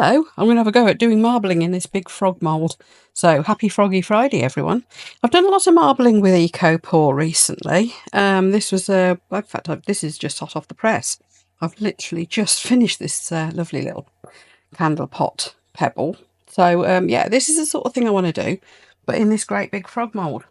Hello, I'm going to have a go at doing marbling in this big frog mould. So happy Froggy Friday, everyone. I've done a lot of marbling with EcoPore recently. This was in fact, this is just hot off the press. I've literally just finished this lovely little candle pot pebble. So yeah, this is the sort of thing I want to do, but in this great big frog mould.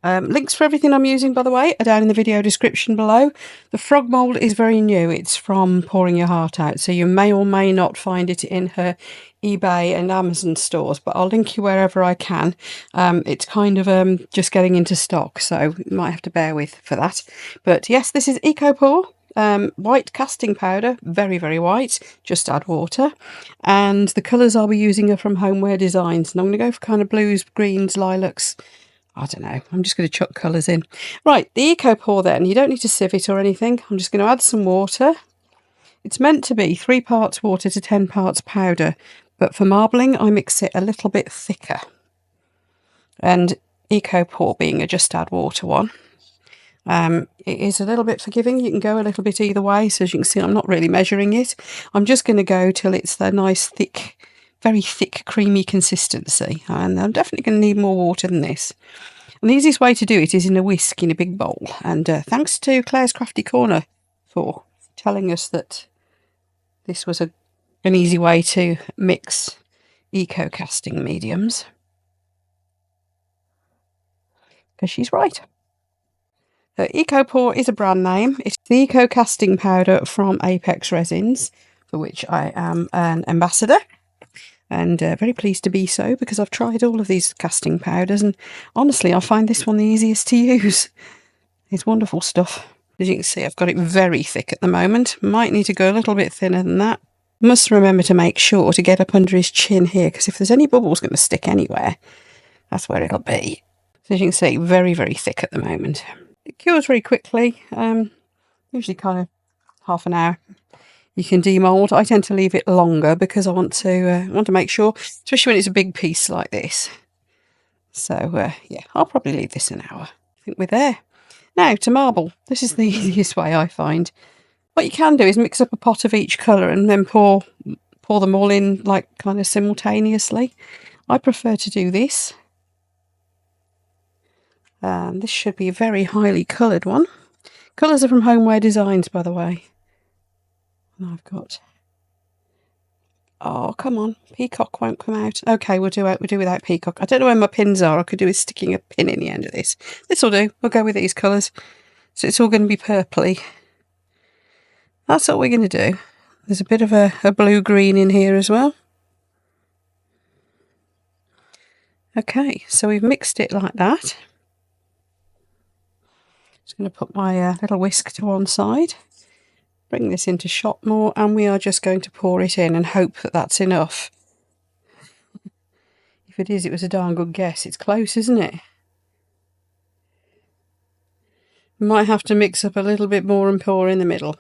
Links for everything I'm using, by the way, are down in the video description below. The frog mould is very new. It's from Pouring Your Heart Out, so you may or may not find it in her eBay and Amazon stores, but I'll link you wherever I can. It's kind of just getting into stock, so you might have to bear with for that. But yes, this is EcoPore. White casting powder, very, very white, just add water. And the colours I'll be using are from Homeware Designs, and I'm going to go for kind of blues, greens, lilacs. I don't know, I'm just going to chuck colours in. Right, the EcoPore then, you don't need to sieve it or anything. I'm just going to add some water. It's meant to be 3 parts water to 10 parts powder, but for marbling I mix it a little bit thicker. And EcoPore being a just add water one, it is a little bit forgiving. You can go a little bit either way, so as you can see I'm not really measuring it. I'm just going to go till it's the nice thick, very thick creamy consistency, and I'm definitely going to need more water than this. And the easiest way to do it is in a whisk in a big bowl, and thanks to Claire's Crafty Corner for telling us that this was an easy way to mix eco casting mediums, because she's right. So EcoPore is a brand name. It's the eco casting powder from Apex Resins, for which I am an ambassador. And very pleased to be so, because I've tried all of these casting powders and honestly I find this one the easiest to use. It's wonderful stuff. As you can see, I've got it very thick at the moment. Might need to go a little bit thinner than that. Must remember to make sure to get up under his chin here, because if there's any bubbles going to stick anywhere, that's where it'll be. So as you can see, very, very thick at the moment. It cures very quickly, usually kind of half an hour. You can demold. I tend to leave it longer because I want to make sure, especially when it's a big piece like this. So yeah, I'll probably leave this an hour. I think we're there. Now to marble. This is the easiest way I find. What you can do is mix up a pot of each colour and then pour them all in like kind of simultaneously. I prefer to do this. This should be a very highly coloured one. Colours are from Homeware Designs, by the way. And I've got... Oh, come on. Peacock won't come out. Okay, we'll do without peacock. I don't know where my pins are. I could do with sticking a pin in the end of this. This'll do. We'll go with these colours. So it's all going to be purpley. That's what we're going to do. There's a bit of a blue-green in here as well. Okay, so we've mixed it like that. Just going to put my little whisk to one side. Bring this into shot more, and we are just going to pour it in and hope that that's enough. If it is, it was a darn good guess. It's close, isn't it? Might have to mix up a little bit more and pour in the middle.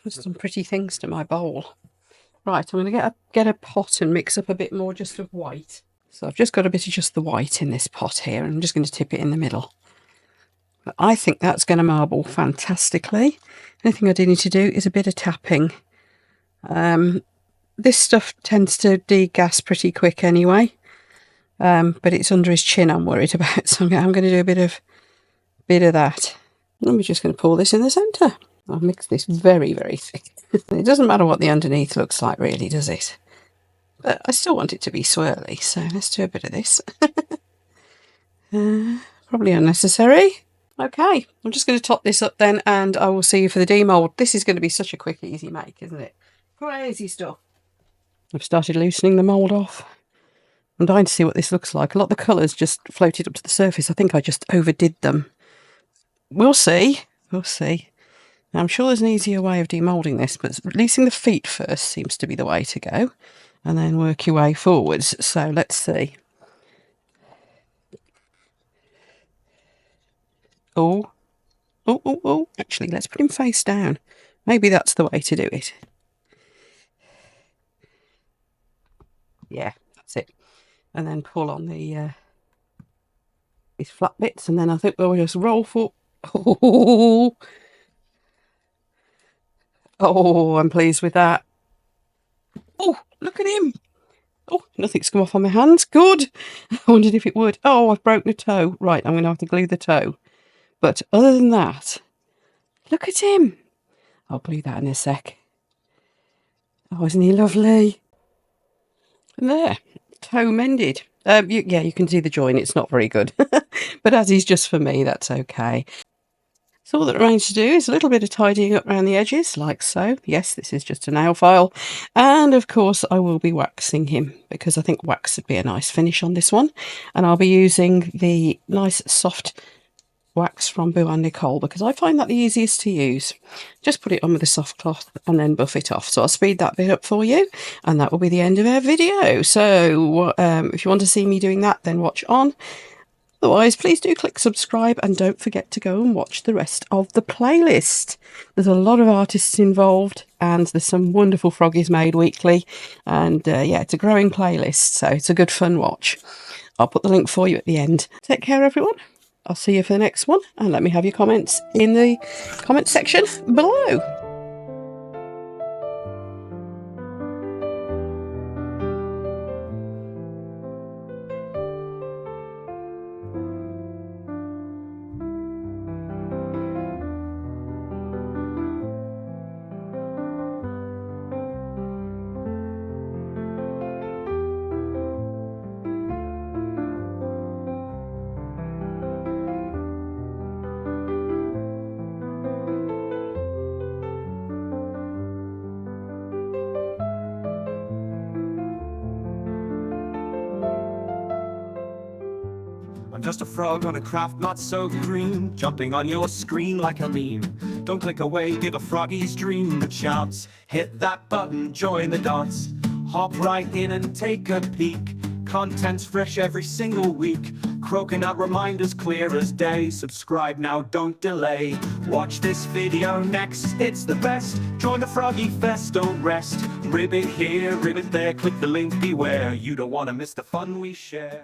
There's some pretty things to my bowl. Right, I'm going to get a pot and mix up a bit more just of white. So I've just got a bit of just the white in this pot here, and I'm just going to tip it in the middle. But I think that's going to marble fantastically. The only thing I do need to do is a bit of tapping. This stuff tends to degas pretty quick anyway, but it's under his chin I'm worried about, so I'm going to do a bit of that. And we're just going to pour this in the centre. I've mixed this very, very thick. It doesn't matter what the underneath looks like, really, does it? But I still want it to be swirly, so let's do a bit of this. Probably unnecessary. Okay, I'm just going to top this up then, and I will see you for the demold. This is going to be such a quick, easy make, isn't it? Crazy stuff. I've started loosening the mould off. I'm dying to see what this looks like. A lot of the colours just floated up to the surface. I think I just overdid them. We'll see. We'll see. Now, I'm sure there's an easier way of demoulding this, but releasing the feet first seems to be the way to go, and then work your way forwards. So let's see. Oh, oh, oh, oh. Actually, let's put him face down. Maybe that's the way to do it. Yeah, that's it. And then pull on the these flat bits, and then I think we'll just roll for... Oh, oh, I'm pleased with that. Oh, look at him. Oh, nothing's come off on my hands. Good. I wondered if it would. Oh, I've broken a toe. Right, I'm going to have to glue the toe. But other than that, look at him. I'll glue that in a sec. Oh, isn't he lovely? And there, toe mended. Yeah, you can see the join. It's not very good. But as he's just for me, that's okay. So all that remains to do is a little bit of tidying up around the edges, like so. Yes, this is just a nail file. And of course I will be waxing him, because I think wax would be a nice finish on this one. And I'll be using the nice soft wax from Boo and Nicole, because I find that the easiest to use. Just put it on with a soft cloth and then buff it off. So I'll speed that bit up for you, and that will be the end of our video. So if you want to see me doing that, then watch on. Otherwise, please do click subscribe, and don't forget to go and watch the rest of the playlist. There's a lot of artists involved, and there's some wonderful Froggies made weekly. And yeah, it's a growing playlist, so it's a good fun watch. I'll put the link for you at the end. Take care, everyone. I'll see you for the next one, and let me have your comments in the comment section below. I'm just a frog on a craft not so green, jumping on your screen like a meme. Don't click away, give a Froggy's dream a chance. Hit that button, join the dance. Hop right in and take a peek. Content's fresh every single week. Coconut reminders clear as day. Subscribe now, don't delay. Watch this video next, it's the best. Join the Froggy Fest, don't rest. Ribbit here, ribbit there, click the link, beware. You don't want to miss the fun we share.